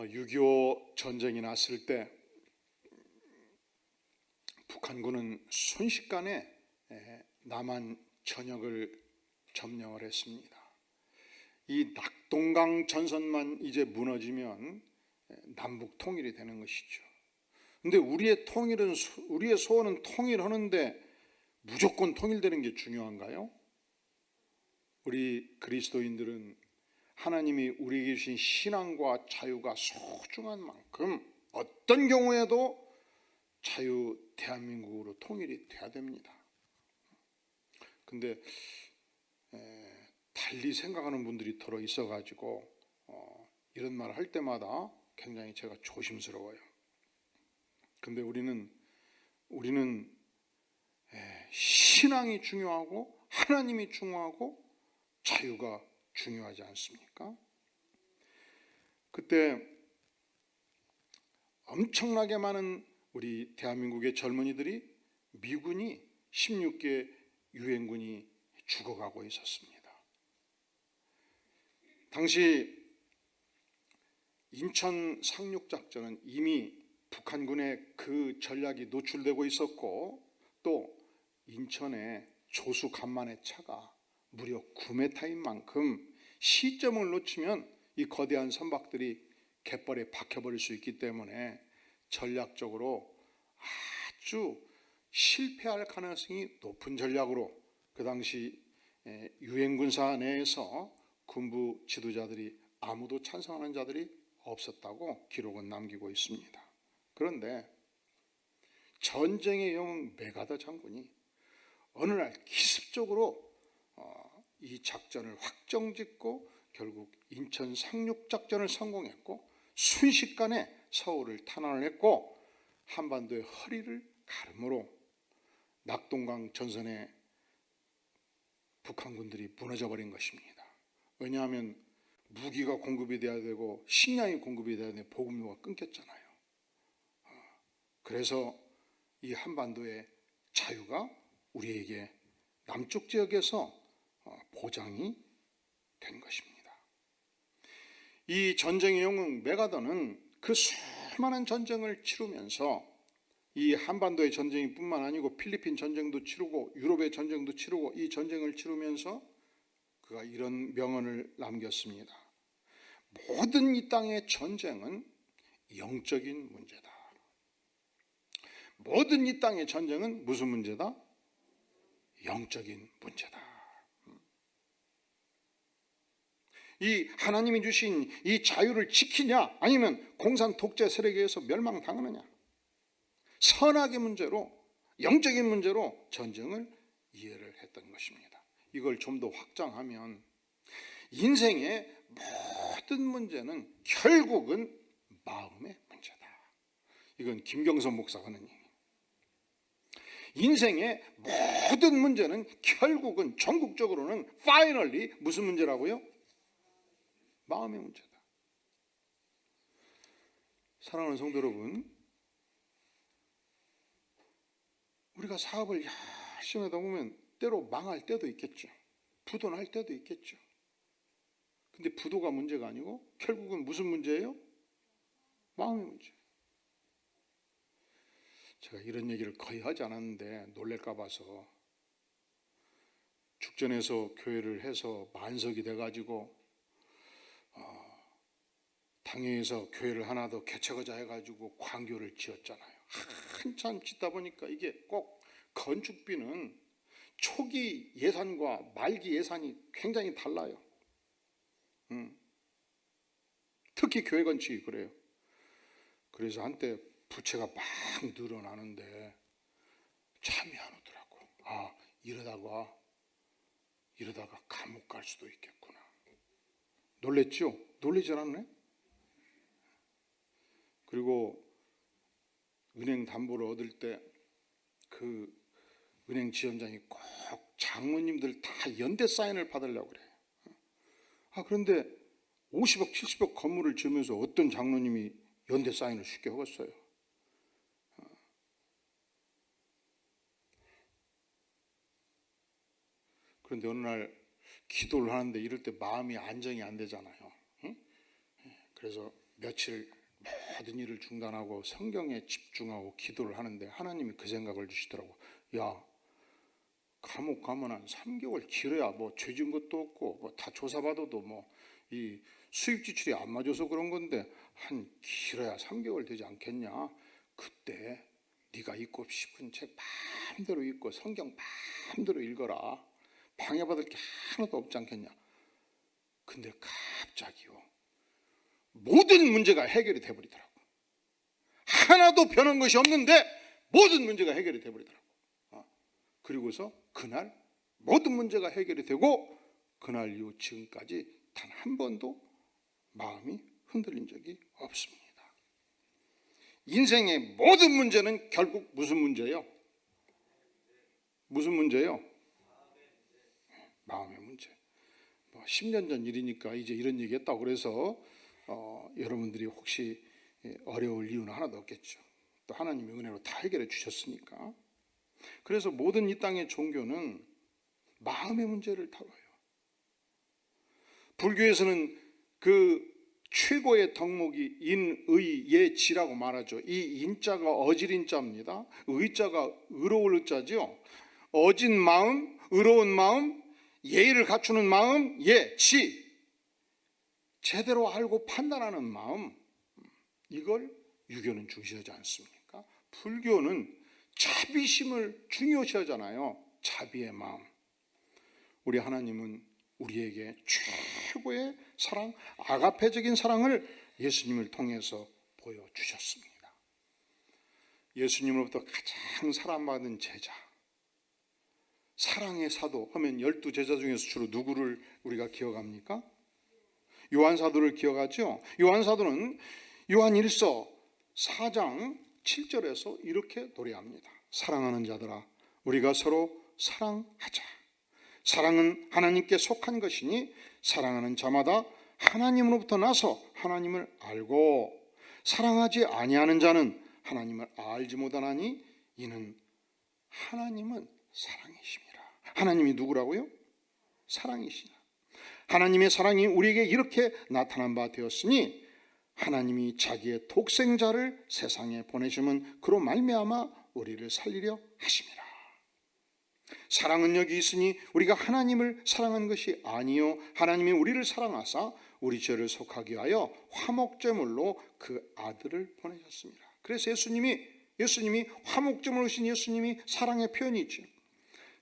6.25 전쟁이 났을 때 북한군은 순식간에 남한 전역을 점령을 했습니다. 이 낙동강 전선만 이제 무너지면 남북 통일이 되는 것이죠. 근데 우리의 소원은 통일하는데 무조건 통일되는 게 중요한가요? 우리 그리스도인들은 하나님이 우리에게 주신 신앙과 자유가 소중한 만큼 어떤 경우에도 자유 대한민국으로 통일이 돼야 됩니다. 근데 달리 생각하는 분들이 더러 있어가지고 이런 말을 할 때마다 굉장히 제가 조심스러워요. 근데 우리는 신앙이 중요하고 하나님이 중요하고 자유가 중요하지 않습니까? 그때 엄청나게 많은 우리 대한민국의 젊은이들이 미군이 16개 유엔군이 죽어가고 있었습니다. 당시 인천 상륙작전은 이미 북한군의 그 전략이 노출되고 있었고, 또 인천의 조수 간만의 차가 무려 9m인 만큼 시점을 놓치면 이 거대한 선박들이 갯벌에 박혀버릴 수 있기 때문에 전략적으로 아주 실패할 가능성이 높은 전략으로 그 당시 유엔군사 내에서 군부 지도자들이 아무도 찬성하는 자들이 없었다고 기록은 남기고 있습니다. 그런데 전쟁의 영웅 메가더 장군이 어느 날 기습적으로 이 작전을 확정짓고 결국 인천 상륙작전을 성공했고 순식간에 서울을 탄환을 했고 한반도의 허리를 가름으로 낙동강 전선에 북한군들이 무너져 버린 것입니다. 왜냐하면 무기가 공급이 돼야 되고 식량이 공급이 돼야 되는데 보급로가 끊겼잖아요. 그래서 이 한반도의 자유가 우리에게 남쪽 지역에서 보장이 된 것입니다. 이 전쟁의 영웅 메가더는 그 수많은 전쟁을 치르면서 이 한반도의 전쟁이 뿐만 아니고 필리핀 전쟁도 치르고 유럽의 전쟁도 치르고 이 전쟁을 치르면서 그가 이런 명언을 남겼습니다. 모든 이 땅의 전쟁은 영적인 문제다. 모든 이 땅의 전쟁은 무슨 문제다? 영적인 문제다. 이 하나님이 주신 이 자유를 지키냐 아니면 공산 독재 세력에 의해서 멸망당하느냐, 선악의 문제로 영적인 문제로 전쟁을 이해를 했던 것입니다. 이걸 좀 더 확장하면 인생의 모든 문제는 결국은 마음의 문제다. 이건 김경선 목사가 하는 얘기예요. 인생의 모든 문제는 결국은 전국적으로는 파이널리 무슨 문제라고요? 마음의 문제다. 사랑하는 성도 여러분, 우리가 사업을 열심히 하다 보면 때로 망할 때도 있겠죠. 부도날 때도 있겠죠. 근데 부도가 문제가 아니고 결국은 무슨 문제예요? 마음의 문제. 제가 이런 얘기를 거의 하지 않았는데 놀랄까 봐서 죽전에서 교회를 해서 만석이 돼가지고 당회에서 교회를 하나 더 개척하자 해가지고 광교를 지었잖아요. 한참 짓다 보니까 이게 꼭 건축비는 초기 예산과 말기 예산이 굉장히 달라요. 특히 교회 건축이 그래요. 그래서 한때 부채가 막 늘어나는데 잠이 안 오더라고. 이러다가 감옥 갈 수도 있겠구나. 놀랬죠? 놀리지 않았네? 그리고 은행 담보를 얻을 때 그 은행 지원장이 꼭 장모님들 다 연대 사인을 받으려고 그래요. 그런데 50억 70억 건물을 지으면서 어떤 장로님이 연대 사인을 쉽게 하겠어요? 그런데 어느 날 기도를 하는데 이럴 때 마음이 안정이 안 되잖아요. 그래서 며칠 모든 일을 중단하고 성경에 집중하고 기도를 하는데 하나님이 그 생각을 주시더라고. 야, 감옥 가면 한 3개월 길어야 뭐 죄진 것도 없고 뭐 다 조사받아도 뭐 이 수입 지출이 안 맞아서 그런 건데 한 길어야 3개월 되지 않겠냐. 그때 네가 읽고 싶은 책 마음대로 읽고 성경 마음대로 읽어라. 방해받을 게 하나도 없지 않겠냐. 근데 갑자기요, 모든 문제가 해결이 돼버리더라고. 하나도 변한 것이 없는데 모든 문제가 해결이 돼버리더라고. 그리고서 그날 모든 문제가 해결이 되고 그날 이후 지금까지 단 한 번도 마음이 흔들린 적이 없습니다. 인생의 모든 문제는 결국 무슨 문제예요? 무슨 문제예요? 마음의 문제. 10년 전 일이니까 이제 이런 얘기 했다고 그래서 여러분들이 혹시 어려울 이유는 하나도 없겠죠. 또 하나님의 은혜로 다 해결해 주셨으니까. 그래서 모든 이 땅의 종교는 마음의 문제를 다뤄요. 불교에서는 그 최고의 덕목이 인의예지라고 말하죠. 이 인자가 어질인자입니다. 의자가 의로울 의자죠. 어진 마음, 의로운 마음, 예의를 갖추는 마음, 예지, 제대로 알고 판단하는 마음, 이걸 유교는 중시하지 않습니까? 불교는 자비심을 중요시하잖아요. 자비의 마음. 우리 하나님은 우리에게 최고의 사랑, 아가페적인 사랑을 예수님을 통해서 보여주셨습니다. 예수님으로부터 가장 사랑받은 제자, 사랑의 사도 하면 12제자 중에서 주로 누구를 우리가 기억합니까? 요한사도를 기억하죠. 요한사도는 요한1서 4장 7절에서 이렇게 노래합니다. 사랑하는 자들아, 우리가 서로 사랑하자. 사랑은 하나님께 속한 것이니 사랑하는 자마다 하나님으로부터 나서 하나님을 알고, 사랑하지 아니하는 자는 하나님을 알지 못하나니 이는 하나님은 사랑이심이라. 하나님이 누구라고요? 사랑이시라. 하나님의 사랑이 우리에게 이렇게 나타난 바 되었으니 하나님이 자기의 독생자를 세상에 보내심은 그로 말미암아 우리를 살리려 하심이라. 사랑은 여기 있으니 우리가 하나님을 사랑한 것이 아니요 하나님이 우리를 사랑하사 우리 죄를 속하게 하여 화목제물로 그 아들을 보내셨습니다. 그래서 예수님이 화목제물로 오신 예수님이 사랑의 표현이죠.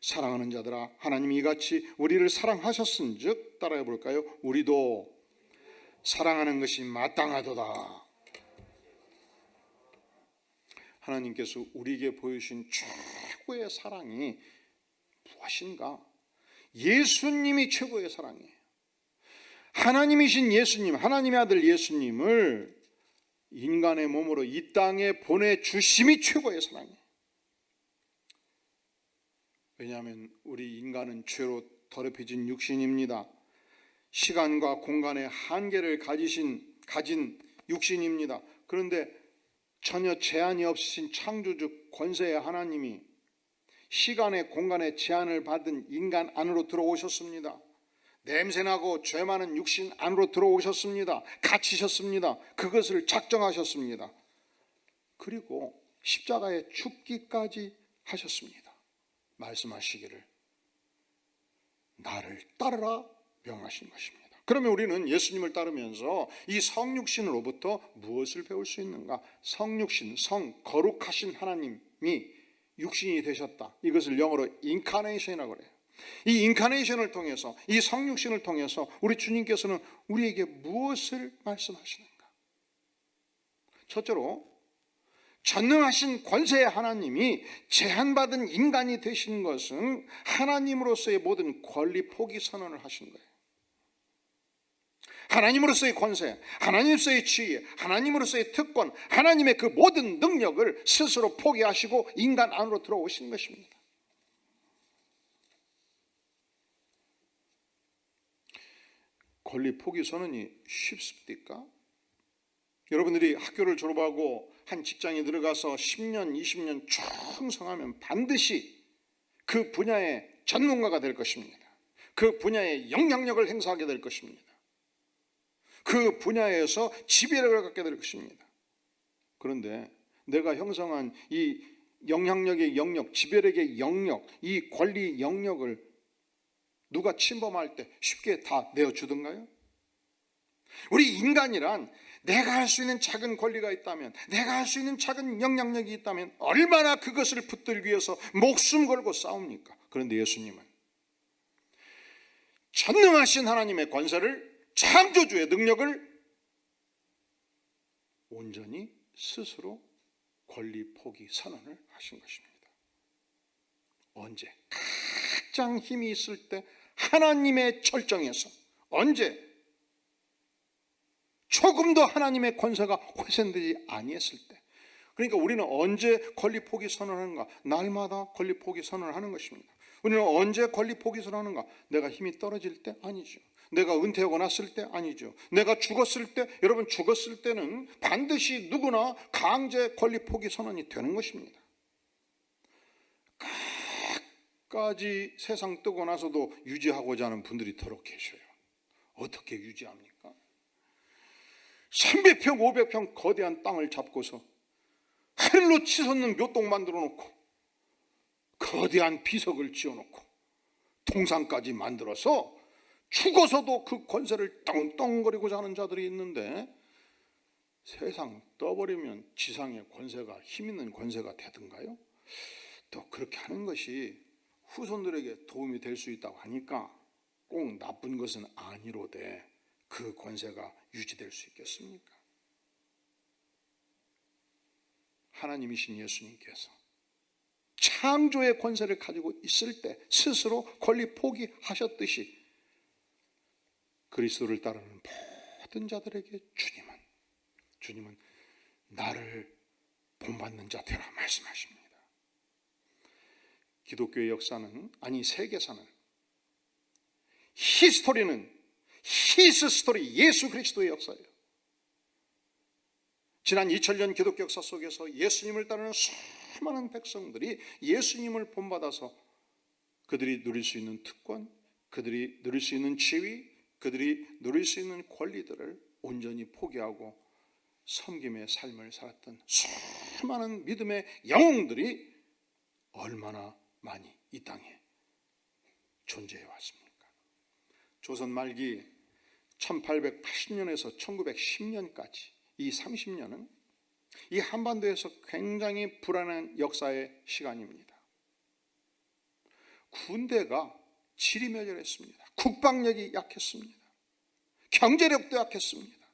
사랑하는 자들아, 하나님이 이같이 우리를 사랑하셨은즉 따라해 볼까요? 우리도 사랑하는 것이 마땅하도다. 하나님께서 우리에게 보여주신 최고의 사랑이 무엇인가? 예수님이 최고의 사랑이에요. 하나님이신 예수님, 하나님의 아들 예수님을 인간의 몸으로 이 땅에 보내주심이 최고의 사랑이에요. 왜냐하면 우리 인간은 죄로 더럽혀진 육신입니다. 시간과 공간의 한계를 가진 육신입니다. 그런데 전혀 제한이 없으신 창조주 권세의 하나님이 시간의 공간의 제한을 받은 인간 안으로 들어오셨습니다. 냄새나고 죄 많은 육신 안으로 들어오셨습니다. 갇히셨습니다. 그것을 작정하셨습니다. 그리고 십자가에 죽기까지 하셨습니다. 말씀하시기를 나를 따르라 명하신 것입니다. 그러면 우리는 예수님을 따르면서 이 성육신으로부터 무엇을 배울 수 있는가? 성육신, 거룩하신 하나님이 육신이 되셨다. 이것을 영어로 인카네이션이라고 그래요. 이 인카네이션을 통해서, 이 성육신을 통해서 우리 주님께서는 우리에게 무엇을 말씀하시는가? 첫째로 전능하신 권세의 하나님이 제한받은 인간이 되신 것은 하나님으로서의 모든 권리 포기 선언을 하신 거예요. 하나님으로서의 권세, 하나님으로서의 지위, 하나님으로서의 특권, 하나님의 그 모든 능력을 스스로 포기하시고 인간 안으로 들어오신 것입니다. 권리 포기 선언이 쉽습니까? 여러분들이 학교를 졸업하고 한 직장에 들어가서 10년, 20년 충성하면 반드시 그 분야의 전문가가 될 것입니다. 그 분야의 영향력을 행사하게 될 것입니다. 그 분야에서 지배력을 갖게 될 것입니다. 그런데 내가 형성한 이 영향력의 영역, 지배력의 영역, 이 권리 영역을 누가 침범할 때 쉽게 다 내어주던가요? 우리 인간이란 내가 할 수 있는 작은 권리가 있다면, 내가 할 수 있는 작은 영향력이 있다면 얼마나 그것을 붙들기 위해서 목숨 걸고 싸웁니까? 그런데 예수님은 전능하신 하나님의 권세를, 창조주의 능력을 온전히 스스로 권리 포기 선언을 하신 것입니다. 언제? 가장 힘이 있을 때, 하나님의 절정에서. 언제? 조금 더 하나님의 권세가 훼손되지 아니했을 때. 그러니까 우리는 언제 권리 포기 선언하는가? 날마다 권리 포기 선언을 하는 것입니다. 우리는 언제 권리 포기 선언하는가? 내가 힘이 떨어질 때? 아니죠. 내가 은퇴하고 났을 때? 아니죠. 내가 죽었을 때? 여러분, 죽었을 때는 반드시 누구나 강제 권리 포기 선언이 되는 것입니다. 끝까지 세상 뜨고 나서도 유지하고자 하는 분들이 더러 계셔요. 어떻게 유지합니까? 300평, 500평 거대한 땅을 잡고서 하늘로 치솟는 묘동 만들어 놓고, 거대한 비석을 지어놓고, 동상까지 만들어서 죽어서도 그 권세를 떵떵거리고자 하는 자들이 있는데, 세상 떠버리면 지상의 권세가, 힘 있는 권세가 되든가요? 또 그렇게 하는 것이 후손들에게 도움이 될 수 있다고 하니까 꼭 나쁜 것은 아니로되 그 권세가 유지될 수 있겠습니까? 하나님이신 예수님께서 창조의 권세를 가지고 있을 때 스스로 권리 포기하셨듯이 그리스도를 따르는 모든 자들에게 주님은 나를 본받는 자 되라 말씀하십니다. 기독교의 역사는, 아니 세계사는, 히스토리는 히스 스토리, 예수 그리스도의 역사예요. 지난 2000년 기독교 역사 속에서 예수님을 따르는 수많은 백성들이 예수님을 본받아서 그들이 누릴 수 있는 특권, 그들이 누릴 수 있는 지위, 그들이 누릴 수 있는 권리들을 온전히 포기하고 섬김의 삶을 살았던 수많은 믿음의 영웅들이 얼마나 많이 이 땅에 존재해 왔습니까? 조선 말기 1880년에서 1910년까지 이 30년은 이 한반도에서 굉장히 불안한 역사의 시간입니다. 군대가 지리멸렬했습니다. 국방력이 약했습니다. 경제력도 약했습니다.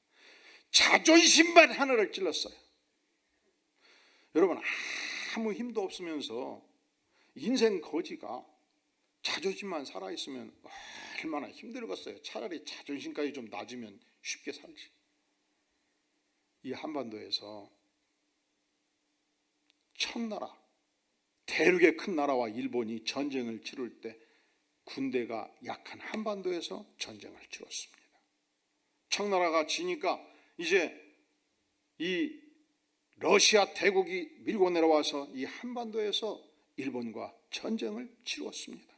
자존심만 하늘을 찔렀어요. 여러분, 아무 힘도 없으면서 인생 거지가 자존심만 살아있으면 얼마나 힘들겠어요. 차라리 자존심까지 좀 낮으면 쉽게 살지. 이 한반도에서 청나라, 대륙의 큰 나라와 일본이 전쟁을 치를 때 군대가 약한 한반도에서 전쟁을 치렀습니다. 청나라가 지니까 이제 이 러시아 대국이 밀고 내려와서 이 한반도에서 일본과 전쟁을 치루었습니다.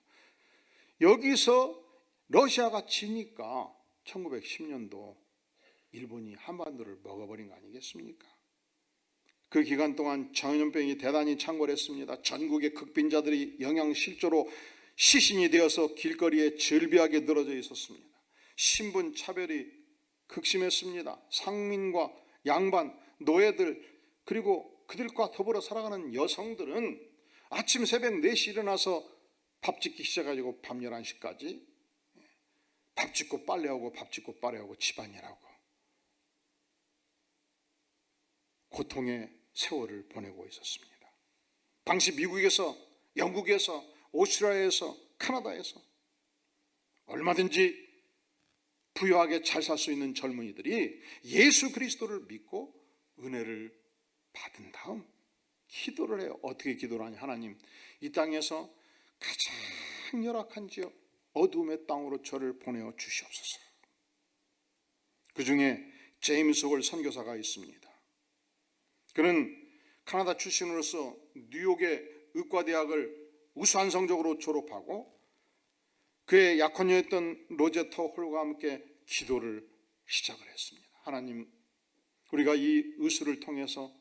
여기서 러시아가 지니까 1910년도 일본이 한반도를 먹어버린 거 아니겠습니까? 그 기간 동안 전염병이 대단히 창궐했습니다. 전국의 극빈자들이 영양실조로 시신이 되어서 길거리에 절비하게 늘어져 있었습니다. 신분 차별이 극심했습니다. 상민과 양반, 노예들, 그리고 그들과 더불어 살아가는 여성들은 아침 새벽 4시 일어나서 밥 짓기 시작해가지고 밤 11시까지 밥 짓고 빨래하고 밥 짓고 빨래하고 집안일하고 고통의 세월을 보내고 있었습니다. 당시 미국에서, 영국에서, 오스트리아에서, 카나다에서 얼마든지 부유하게 잘 살 수 있는 젊은이들이 예수 그리스도를 믿고 은혜를 받은 다음 기도를 해요. 어떻게 기도를 하냐? 하나님, 이 땅에서 가장 열악한 지역, 어두움의 땅으로 저를 보내어 주시옵소서. 그 중에 제임스 홀 선교사가 있습니다. 그는 카나다 출신으로서 뉴욕의 의과대학을 우수한 성적으로 졸업하고 그의 약혼녀였던 로제터 홀과 함께 기도를 시작을 했습니다. 하나님, 우리가 이 의술을 통해서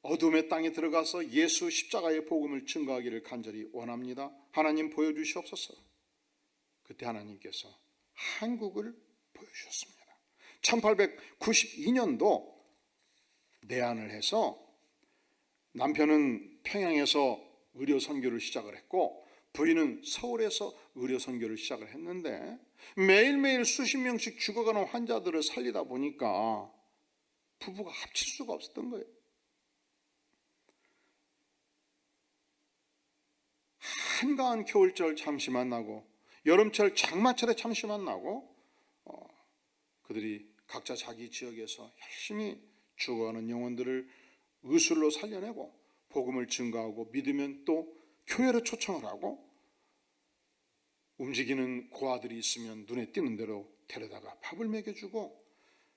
어둠의 땅에 들어가서 예수 십자가의 복음을 증거하기를 간절히 원합니다. 하나님 보여주시옵소서. 그때 하나님께서 한국을 보여주셨습니다. 1892년도 내한을 해서 남편은 평양에서 의료 선교를 시작을 했고 부인은 서울에서 의료 선교를 시작을 했는데 매일매일 수십 명씩 죽어가는 환자들을 살리다 보니까 부부가 합칠 수가 없었던 거예요. 한가한 겨울철 잠시 만나고 여름철 장마철에 잠시 만나고 그들이 각자 자기 지역에서 열심히 죽어가는 영혼들을 의술로 살려내고 복음을 증거하고 믿으면 또 교회로 초청을 하고 움직이는 고아들이 있으면 눈에 띄는 대로 데려다가 밥을 먹여주고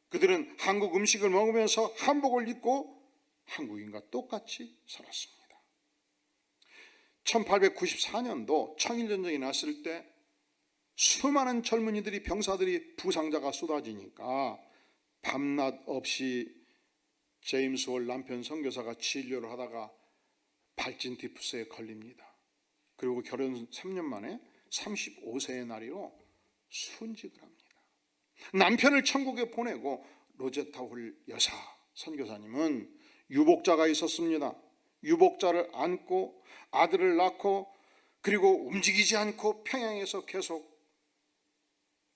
그들은 한국 음식을 먹으면서 한복을 입고 한국인과 똑같이 살았습니다. 1894년도 청일전쟁이 났을 때 수많은 젊은이들이 병사들이 부상자가 쏟아지니까 밤낮 없이 제임스 홀 남편 선교사가 진료를 하다가 발진 디프스에 걸립니다. 그리고 결혼 3년 만에 35세의 나이로 순직을 합니다. 남편을 천국에 보내고 로제타 홀 여사 선교사님은 유복자가 있었습니다. 유복자를 안고 아들을 낳고 그리고 움직이지 않고 평양에서 계속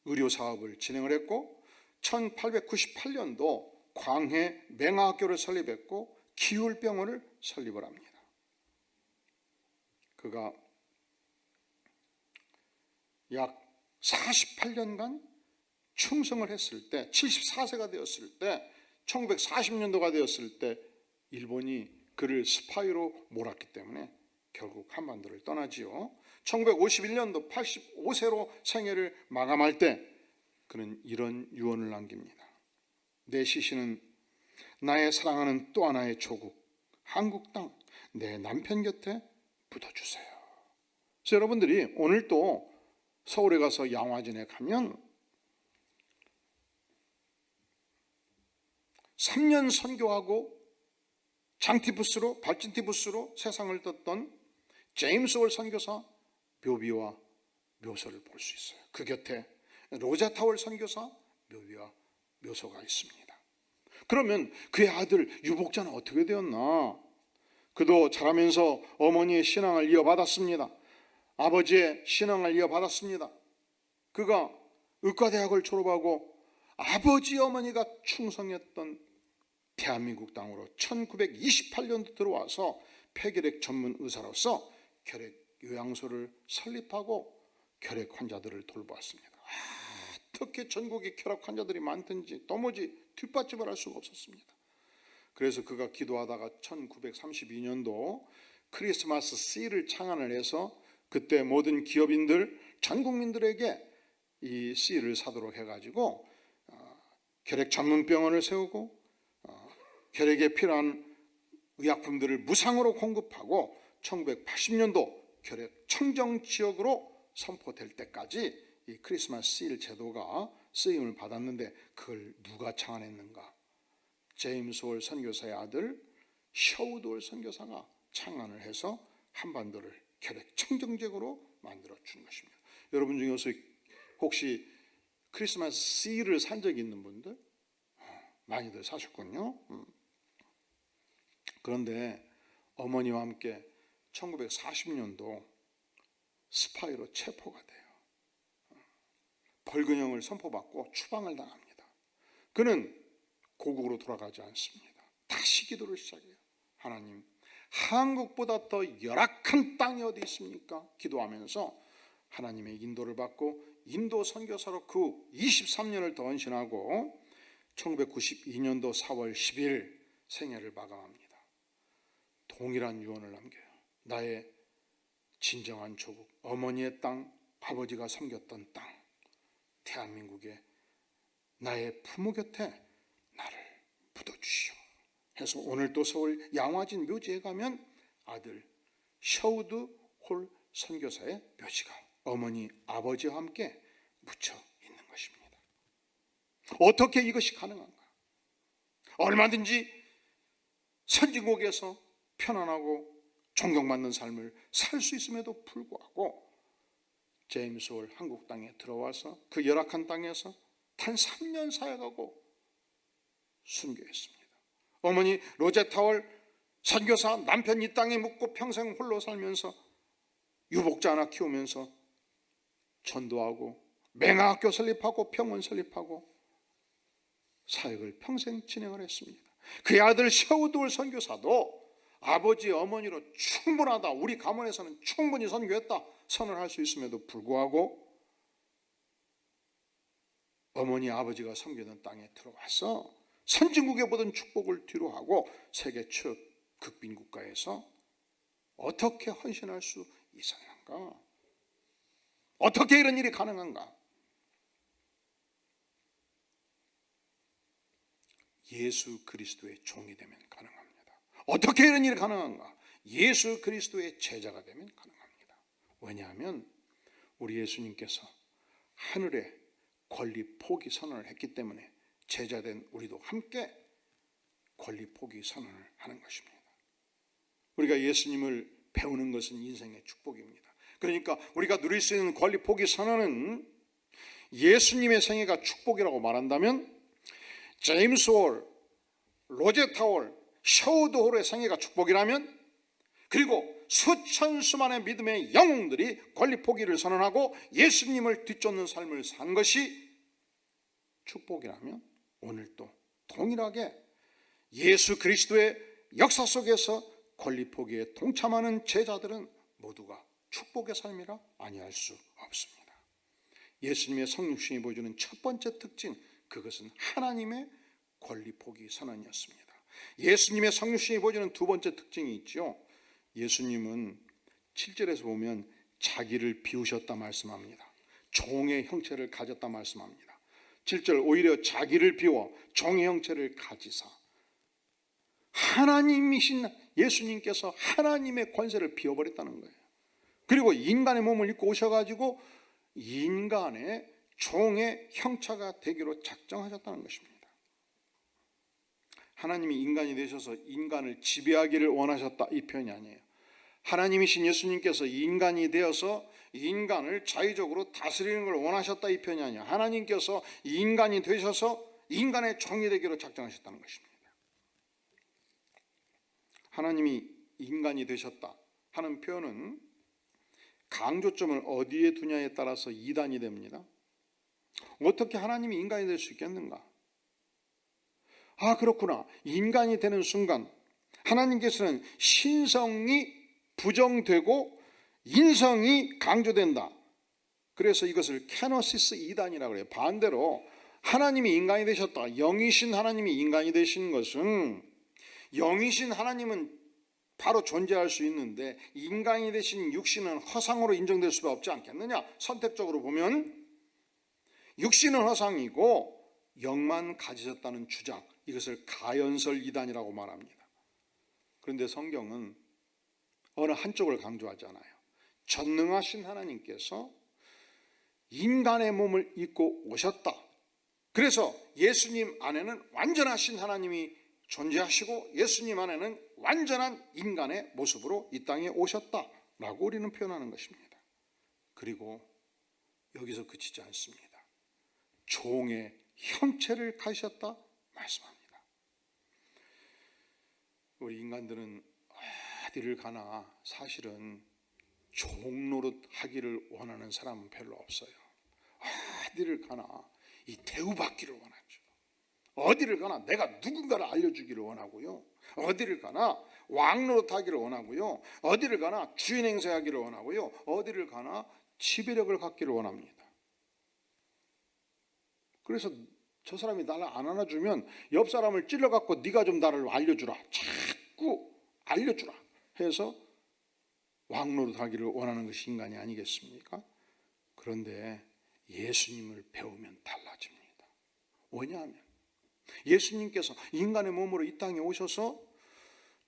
의료 사업을 진행을 했고 1898년도 광해 맹아학교를 설립했고 기울병원을 설립을 합니다. 그가 약 48년간 충성을 했을 때 74세가 되었을 때 1940년도가 되었을 때 일본이 그를 스파이로 몰았기 때문에 결국 한반도를 떠나지요. 1951년도 85세로 생애를 마감할 때 그는 이런 유언을 남깁니다. 내 시신은 나의 사랑하는 또 하나의 조국 한국 땅 내 남편 곁에 묻어주세요. 그래서 여러분들이 오늘 또 서울에 가서 양화진에 가면 3년 선교하고 장티푸스로 발진티푸스로 세상을 떴던 제임스 홀 선교사 묘비와 묘소를 볼 수 있어요. 그 곁에 로제타 홀 선교사 묘비와 묘소가 있습니다. 그러면 그의 아들 유복자는 어떻게 되었나? 그도 자라면서 어머니의 신앙을 이어받았습니다. 아버지의 신앙을 이어받았습니다. 그가 의과대학을 졸업하고 아버지 어머니가 충성했던 대한민국 땅으로 1928년도 들어와서 폐결핵 전문 의사로서 결핵 요양소를 설립하고 결핵 환자들을 돌보았습니다. 어떻게 전국에 결핵 환자들이 많든지 도무지 뒷받침을 할 수가 없었습니다. 그래서 그가 기도하다가 1932년도 크리스마스 씨를 창안을 해서 그때 모든 기업인들 전 국민들에게 이 씨를 사도록 해가지고 결핵 전문병원을 세우고 결핵에 필요한 의약품들을 무상으로 공급하고 1980년도 결핵 청정 지역으로 선포될 때까지 이 크리스마스 씨일 제도가 쓰임을 받았는데 그걸 누가 창안했는가? 제임스 홀 선교사의 아들 셔우드 홀 선교사가 창안을 해서 한반도를 결핵 청정 지역으로 만들어 준 것입니다. 여러분 중에서 혹시 크리스마스 씨를 산 적이 있는 분들? 많이들 사셨군요. 그런데 어머니와 함께 1940년도 스파이로 체포가 돼요. 벌금형을 선포받고 추방을 당합니다. 그는 고국으로 돌아가지 않습니다. 다시 기도를 시작해요. 하나님, 한국보다 더 열악한 땅이 어디 있습니까? 기도하면서 하나님의 인도를 받고 인도 선교사로 그 23년을 더 헌신하고 1992년도 4월 10일 생애를 마감합니다. 동일한 유언을 남겨요. 나의 진정한 조국, 어머니의 땅, 아버지가 섬겼던 땅, 대한민국의 나의 부모 곁에 나를 묻어주시오 해서 오늘 또 서울 양화진 묘지에 가면 아들 셔우드 홀 선교사의 묘지가 어머니, 아버지와 함께 묻혀 있는 것입니다. 어떻게 이것이 가능한가? 얼마든지 선진국에서 편안하고 존경받는 삶을 살 수 있음에도 불구하고 제임스 홀 한국 땅에 들어와서 그 열악한 땅에서 단 3년 사역하고 순교했습니다. 어머니 로제타 홀 선교사 남편 이 땅에 묵고 평생 홀로 살면서 유복자 하나 키우면서 전도하고 맹학교 설립하고 병원 설립하고 사역을 평생 진행을 했습니다. 그의 아들 샤우드 선교사도 아버지 어머니로 충분하다, 우리 가문에서는 충분히 선교했다 선언할 수 있음에도 불구하고 어머니 아버지가 섬기던 땅에 들어와서 선진국에 보던 축복을 뒤로하고 세계 극빈 국가에서 어떻게 헌신할 수 있었는가? 어떻게 이런 일이 가능한가? 예수 그리스도의 종이 되면 가능합니다. 어떻게 이런 일이 가능한가? 예수 그리스도의 제자가 되면 가능합니다. 왜냐하면 우리 예수님께서 하늘의 권리 포기 선언을 했기 때문에 제자된 우리도 함께 권리 포기 선언을 하는 것입니다. 우리가 예수님을 배우는 것은 인생의 축복입니다. 그러니까 우리가 누릴 수 있는 권리 포기 선언은 예수님의 생애가 축복이라고 말한다면 제임스 홀, 로제타 홀, 샤우드 홀의 생애가 축복이라면, 그리고 수천 수만의 믿음의 영웅들이 권리 포기를 선언하고 예수님을 뒤쫓는 삶을 산 것이 축복이라면, 오늘도 동일하게 예수 그리스도의 역사 속에서 권리 포기에 동참하는 제자들은 모두가 축복의 삶이라 아니할 수 없습니다. 예수님의 성육신이 보여주는 첫 번째 특징, 그것은 하나님의 권리 포기 선언이었습니다. 예수님의 성육신이 보여주는 두 번째 특징이 있죠. 예수님은 7절에서 보면 자기를 비우셨다 말씀합니다. 종의 형체를 가졌다 말씀합니다. 7절 오히려 자기를 비워 종의 형체를 가지사, 하나님이신 예수님께서 하나님의 권세를 비워버렸다는 거예요. 그리고 인간의 몸을 입고 오셔가지고 인간의 종의 형체가 되기로 작정하셨다는 것입니다. 하나님이 인간이 되셔서 인간을 지배하기를 원하셨다, 이 표현이 아니에요. 하나님이신 예수님께서 인간이 되어서 인간을 자의적으로 다스리는 걸 원하셨다, 이 표현이 아니에요. 하나님께서 인간이 되셔서 인간의 종이 되기로 작정하셨다는 것입니다. 하나님이 인간이 되셨다 하는 표현은 강조점을 어디에 두냐에 따라서 이단이 됩니다. 어떻게 하나님이 인간이 될 수 있겠는가? 아, 그렇구나. 인간이 되는 순간 하나님께서는 신성이 부정되고 인성이 강조된다. 그래서 이것을 캐노시스 이단이라고 해요. 반대로 하나님이 인간이 되셨다, 영이신 하나님이 인간이 되신 것은, 영이신 하나님은 바로 존재할 수 있는데 인간이 되신 육신은 허상으로 인정될 수가 없지 않겠느냐. 선택적으로 보면 육신은 허상이고 영만 가지셨다는 주장, 이것을 가연설 이단이라고 말합니다. 그런데 성경은 어느 한쪽을 강조하지 않아요. 전능하신 하나님께서 인간의 몸을 입고 오셨다. 그래서 예수님 안에는 완전하신 하나님이 존재하시고 예수님 안에는 완전한 인간의 모습으로 이 땅에 오셨다라고 우리는 표현하는 것입니다. 그리고 여기서 그치지 않습니다. 종의 형체를 가지셨다 말씀합니다. 우리 인간들은 어디를 가나 사실은 종노릇 하기를 원하는 사람은 별로 없어요. 어디를 가나 이 대우받기를 원하죠. 어디를 가나 내가 누군가를 알려주기를 원하고요. 어디를 가나 왕노릇 하기를 원하고요. 어디를 가나 주인 행세하기를 원하고요. 어디를 가나 지배력을 갖기를 원합니다. 그래서 저 사람이 나를 안 안아주면 옆 사람을 찔러갖고 네가 좀 나를 알려주라, 자꾸 알려주라 해서 왕노릇 하기를 원하는 것이 인간이 아니겠습니까? 그런데 예수님을 배우면 달라집니다. 왜냐하면 예수님께서 인간의 몸으로 이 땅에 오셔서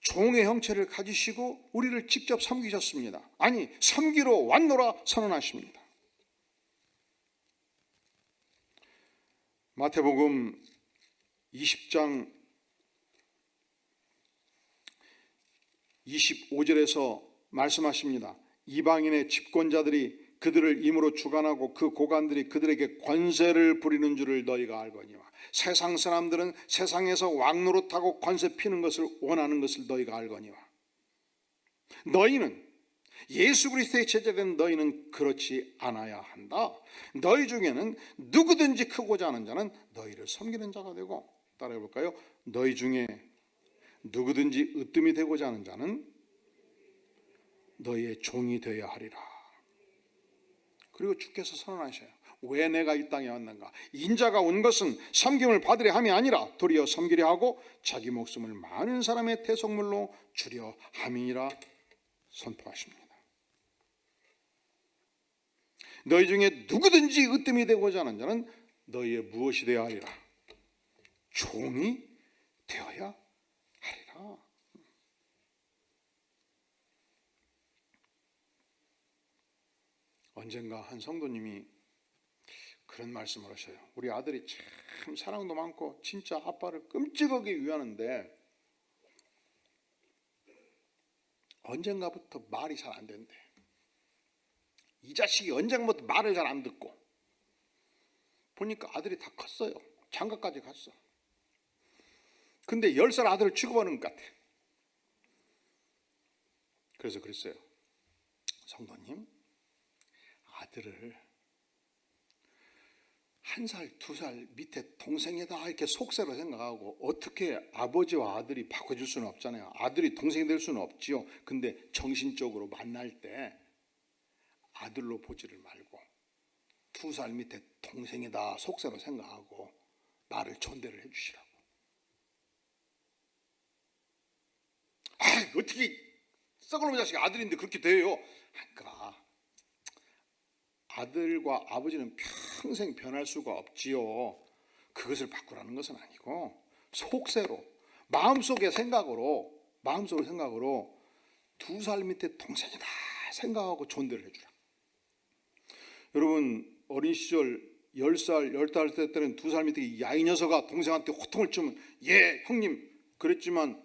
종의 형체를 가지시고 우리를 직접 섬기셨습니다. 아니, 섬기러 왔노라 선언하십니다. 마태복음 20장 25절에서 말씀하십니다. 이방인의 집권자들이 그들을 임으로 주관하고 그 고관들이 그들에게 권세를 부리는 줄을 너희가 알거니와 세상 사람들은 세상에서 왕노릇하고 권세 피는 것을 원하는 것을 너희가 알거니와 너희는 예수 그리스도의 제자된 너희는 그렇지 않아야 한다. 너희 중에는 누구든지 크고자 하는 자는 너희를 섬기는 자가 되고, 따라해 볼까요? 너희 중에 누구든지 으뜸이 되고자 하는 자는 너희의 종이 되어야 하리라. 그리고 주께서 선언하셔요. 왜 내가 이 땅에 왔는가? 인자가 온 것은 섬김을 받으려 함이 아니라 도리어 섬기려 하고 자기 목숨을 많은 사람의 대속물로 주려 함이니라 선포하십니다. 너희 중에 누구든지 으뜸이 되고자 하는 자는 너희의 무엇이 되어야 하리라? 종이 되어야 하리라. 언젠가 한 성도님이 그런 말씀을 하셔요. 우리 아들이 참 사랑도 많고 진짜 아빠를 끔찍하게 위하는데 언젠가부터 말이 잘 안 된대. 이 자식이 언젠가부터 말을 잘 안 듣고 보니까 아들이 다 컸어요. 장가까지 갔어. 근데 10살 아들을 취급하는 것 같아. 그래서 그랬어요. 성도님, 아들을 1살, 2살 밑에 동생이다 이렇게 속세로 생각하고 어떻게 아버지와 아들이 바꿔줄 수는 없잖아요. 아들이 동생이 될 수는 없지요. 근데 정신적으로 만날 때 아들로 보지를 말고 2살 밑에 동생이다 속세로 생각하고 말을 존대를 해주시라고. 어떻게 썩어놓은 자식이 아들인데 그렇게 돼요? 그러니까 아들과 아버지는 평생 변할 수가 없지요. 그것을 바꾸라는 것은 아니고 속세로 마음속의 생각으로 2살 밑에 동생이다 생각하고 존대를 해주라. 여러분 어린 시절 10살, 15살 때는 2살 밑에 야이 녀석아 동생한테 호통을 치면 예 형님 그랬지만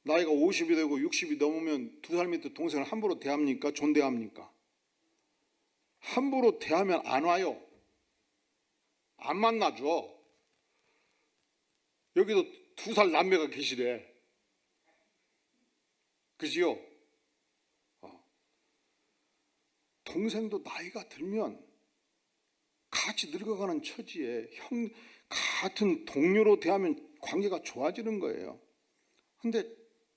나이가 50이 되고 60이 넘으면 2살 밑에 동생을 함부로 대합니까? 존대합니까? 함부로 대하면 안 와요. 안 만나죠. 여기도 2살 남매가 계시래. 그지요? 동생도 나이가 들면 같이 늙어가는 처지에 같은 동료로 대하면 관계가 좋아지는 거예요. 근데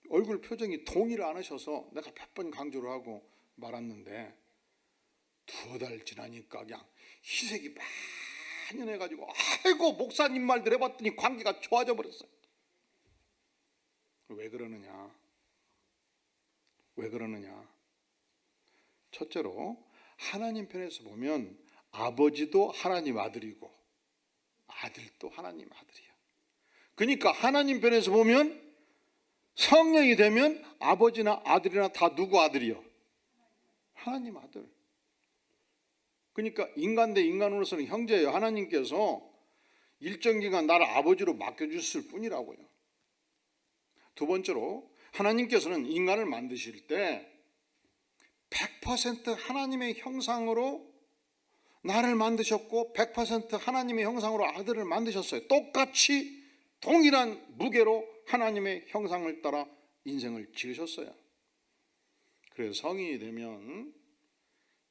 얼굴 표정이 동의를 안 하셔서 내가 몇 번 강조를 하고 말았는데 2달 지나니까 그냥 희색이 만연해가지고 아이고 목사님 말들 해봤더니 관계가 좋아져 버렸어요. 왜 그러느냐? 첫째로 하나님 편에서 보면 아버지도 하나님 아들이고 아들도 하나님 아들이야. 그러니까 하나님 편에서 보면 성령이 되면 아버지나 아들이나 다 누구 아들이요? 하나님 아들. 그러니까 인간 대 인간으로서는 형제예요. 하나님께서 일정 기간 나를 아버지로 맡겨주셨을 뿐이라고요. 두 번째로 하나님께서는 인간을 만드실 때 100% 하나님의 형상으로 나를 만드셨고 100% 하나님의 형상으로 아들을 만드셨어요. 똑같이 동일한 무게로 하나님의 형상을 따라 인생을 지으셨어요. 그래서 성인이 되면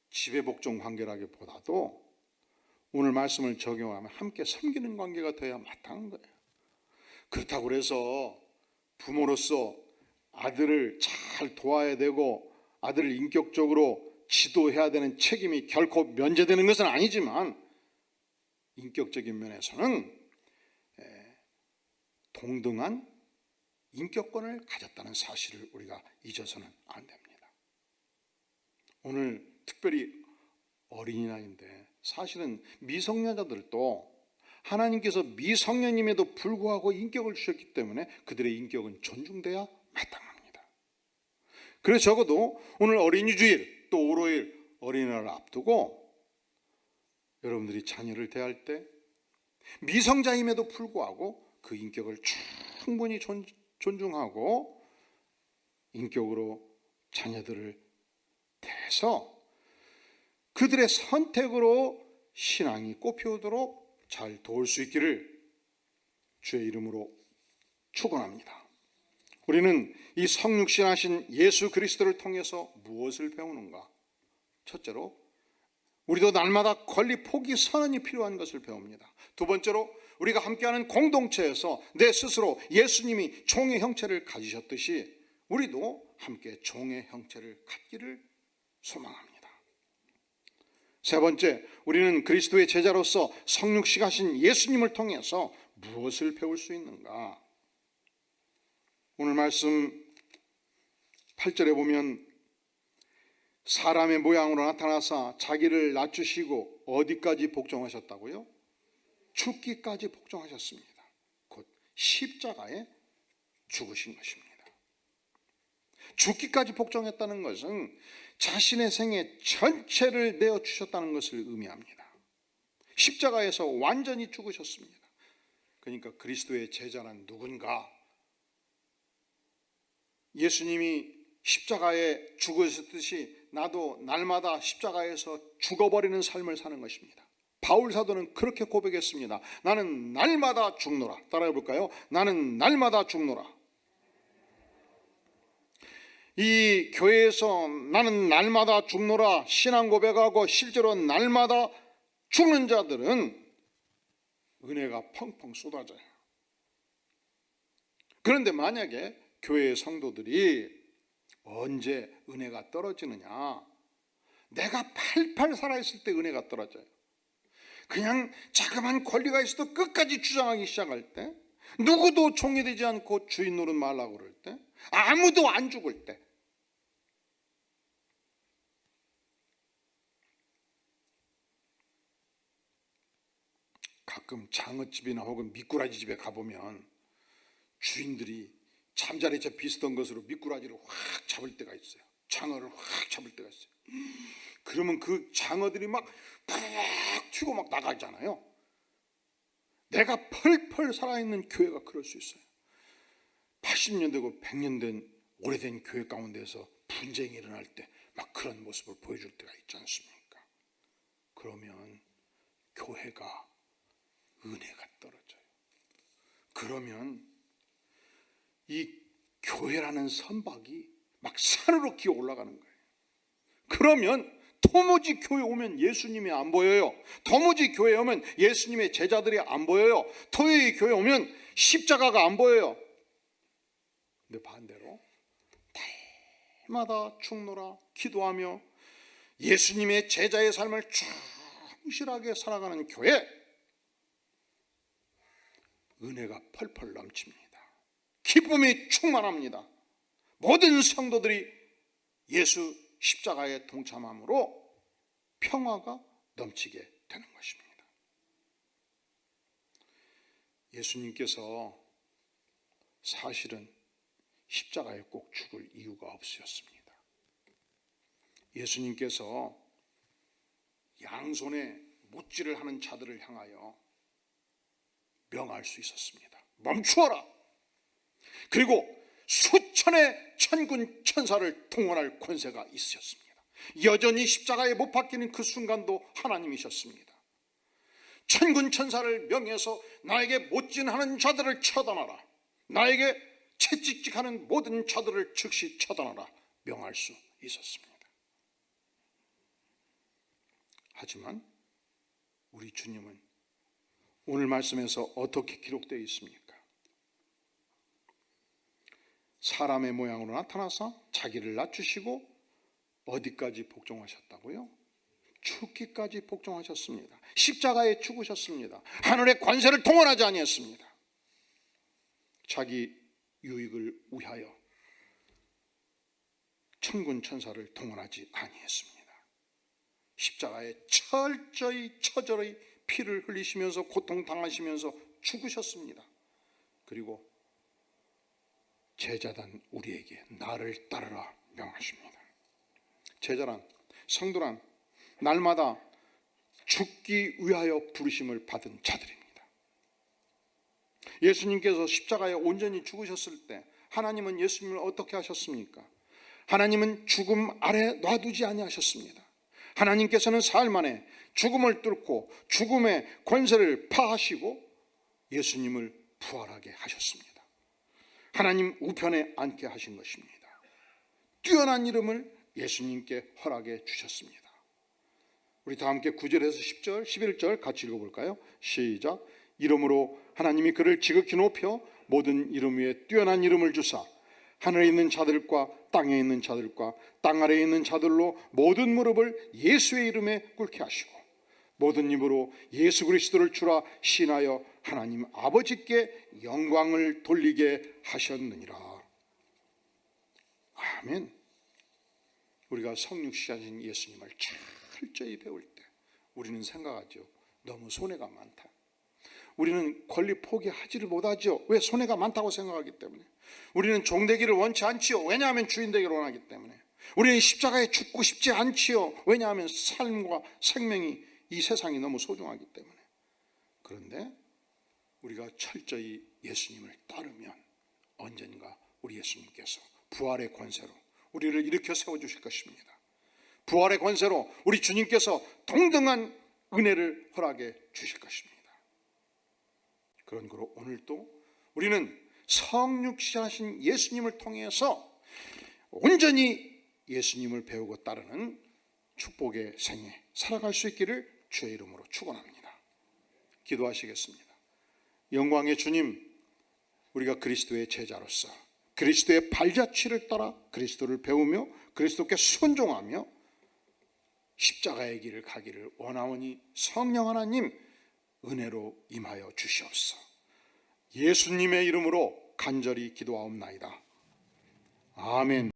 지배복종 관계라기보다도 오늘 말씀을 적용하면 함께 섬기는 관계가 돼야 마땅한 거예요. 그렇다고 해서 부모로서 아들을 잘 도와야 되고 아들을 인격적으로 지도해야 되는 책임이 결코 면제되는 것은 아니지만 인격적인 면에서는 동등한 인격권을 가졌다는 사실을 우리가 잊어서는 안 됩니다. 오늘 특별히 어린이날인데 사실은 미성년자들도 하나님께서 미성년임에도 불구하고 인격을 주셨기 때문에 그들의 인격은 존중돼야 마땅합니다. 그래서 적어도 오늘 어린이 주일 또 오로일 어린이날을 앞두고 여러분들이 자녀를 대할 때 미성자임에도 불구하고 그 인격을 충분히 존중하고 인격으로 자녀들을 대해서 그들의 선택으로 신앙이 꽃피우도록 잘 도울 수 있기를 주의 이름으로 축원합니다. 우리는 이 성육신하신 예수 그리스도를 통해서 무엇을 배우는가? 첫째로 우리도 날마다 권리 포기 선언이 필요한 것을 배웁니다. 두 번째로 우리가 함께하는 공동체에서 내 스스로 예수님이 종의 형체를 가지셨듯이 우리도 함께 종의 형체를 갖기를 소망합니다. 세 번째, 우리는 그리스도의 제자로서 성육신하신 예수님을 통해서 무엇을 배울 수 있는가? 오늘 말씀 8절에 보면 사람의 모양으로 나타나사 자기를 낮추시고 어디까지 복종하셨다고요? 죽기까지 복종하셨습니다. 곧 십자가에 죽으신 것입니다. 죽기까지 복종했다는 것은 자신의 생애 전체를 내어주셨다는 것을 의미합니다. 십자가에서 완전히 죽으셨습니다. 그러니까 그리스도의 제자란 누군가? 예수님이 십자가에 죽으셨듯이 나도 날마다 십자가에서 죽어버리는 삶을 사는 것입니다. 바울 사도는 그렇게 고백했습니다. 나는 날마다 죽노라. 따라해 볼까요? 나는 날마다 죽노라. 이 교회에서 나는 날마다 죽노라 신앙 고백하고 실제로 날마다 죽는 자들은 은혜가 펑펑 쏟아져요. 그런데 만약에 교회의 성도들이 언제 은혜가 떨어지느냐? 내가 팔팔 살아있을 때 은혜가 떨어져요. 그냥 자그마한 권리가 있어도 끝까지 주장하기 시작할 때, 누구도 종이 되지 않고 주인 노릇 말라고 그럴 때, 아무도 안 죽을 때, 가끔 장어집이나 혹은 미꾸라지 집에 가보면 주인들이 잠자리채 비슷한 것으로 미꾸라지를 확 잡을 때가 있어요. 장어를 확 잡을 때가 있어요. 그러면 그 장어들이 막 팍 튀고 막 나가잖아요. 내가 펄펄 살아있는 교회가 그럴 수 있어요. 80년 되고 100년 된 오래된 교회 가운데서 분쟁이 일어날 때 막 그런 모습을 보여줄 때가 있지 않습니까? 그러면 교회가 은혜가 떨어져요. 그러면 이 교회라는 선박이 막 산으로 기어 올라가는 거예요. 그러면 도무지 교회 오면 예수님이 안 보여요. 도무지 교회 오면 예수님의 제자들이 안 보여요. 도저히 교회 오면 십자가가 안 보여요. 근데 반대로 날마다 죽노라 기도하며 예수님의 제자의 삶을 충실하게 살아가는 교회, 은혜가 펄펄 넘칩니다. 기쁨이 충만합니다. 모든 성도들이 예수 십자가에 동참함으로 평화가 넘치게 되는 것입니다. 예수님께서 사실은 십자가에 꼭 죽을 이유가 없으셨습니다. 예수님께서 양손에 못질을 하는 자들을 향하여 명할 수 있었습니다. 멈추어라. 그리고 수천의 천군 천사를 동원할 권세가 있으셨습니다. 여전히 십자가에 못 박히는 그 순간도 하나님이셨습니다. 천군 천사를 명해서 나에게 못진하는 자들을 처단하라. 나에게 채찍질하는 모든 자들을 즉시 처단하라. 명할 수 있었습니다. 하지만 우리 주님은 오늘 말씀에서 어떻게 기록되어 있습니까? 사람의 모양으로 나타나서 자기를 낮추시고 어디까지 복종하셨다고요? 죽기까지 복종하셨습니다. 십자가에 죽으셨습니다. 하늘의 관세를 동원하지 아니했습니다. 자기 유익을 위하여 천군 천사를 동원하지 아니했습니다. 십자가에 철저히 처절히 피를 흘리시면서 고통당하시면서 죽으셨습니다. 그리고 제자단 우리에게 나를 따르라 명하십니다. 제자란, 성도란 날마다 죽기 위하여 부르심을 받은 자들입니다. 예수님께서 십자가에 온전히 죽으셨을 때 하나님은 예수님을 어떻게 하셨습니까? 하나님은 죽음 아래 놔두지 아니하셨습니다. 하나님께서는 사흘 만에 죽음을 뚫고 죽음의 권세를 파하시고 예수님을 부활하게 하셨습니다. 하나님 우편에 앉게 하신 것입니다. 뛰어난 이름을 예수님께 허락해 주셨습니다. 우리 다 함께 9절에서 10절, 11절 같이 읽어볼까요? 시작. 이름으로 하나님이 그를 지극히 높여 모든 이름 위에 뛰어난 이름을 주사 하늘에 있는 자들과 땅에 있는 자들과 땅 아래에 있는 자들로 모든 무릎을 예수의 이름에 꿇게 하시고 모든 입으로 예수 그리스도를 주라 신하여 하나님 아버지께 영광을 돌리게 하셨느니라. 아멘. 우리가 성육신하신 예수님을 철저히 배울 때 우리는 생각하죠. 너무 손해가 많다. 우리는 권리 포기하지를 못하죠. 왜? 손해가 많다고 생각하기 때문에. 우리는 종되기를 원치 않지요. 왜냐하면 주인 되기를 원하기 때문에. 우리는 십자가에 죽고 싶지 않지요. 왜냐하면 삶과 생명이 이 세상이 너무 소중하기 때문에. 그런데 우리가 철저히 예수님을 따르면 언젠가 우리 예수님께서 부활의 권세로 우리를 일으켜 세워주실 것입니다. 부활의 권세로 우리 주님께서 동등한 은혜를 허락해 주실 것입니다. 그런 거로 오늘도 우리는 성육신하신 예수님을 통해서 온전히 예수님을 배우고 따르는 축복의 생애 살아갈 수 있기를 주의 이름으로 축원합니다. 기도하시겠습니다. 영광의 주님, 우리가 그리스도의 제자로서 그리스도의 발자취를 따라 그리스도를 배우며 그리스도께 순종하며 십자가의 길을 가기를 원하오니 성령 하나님 은혜로 임하여 주시옵소서. 예수님의 이름으로 간절히 기도하옵나이다. 아멘.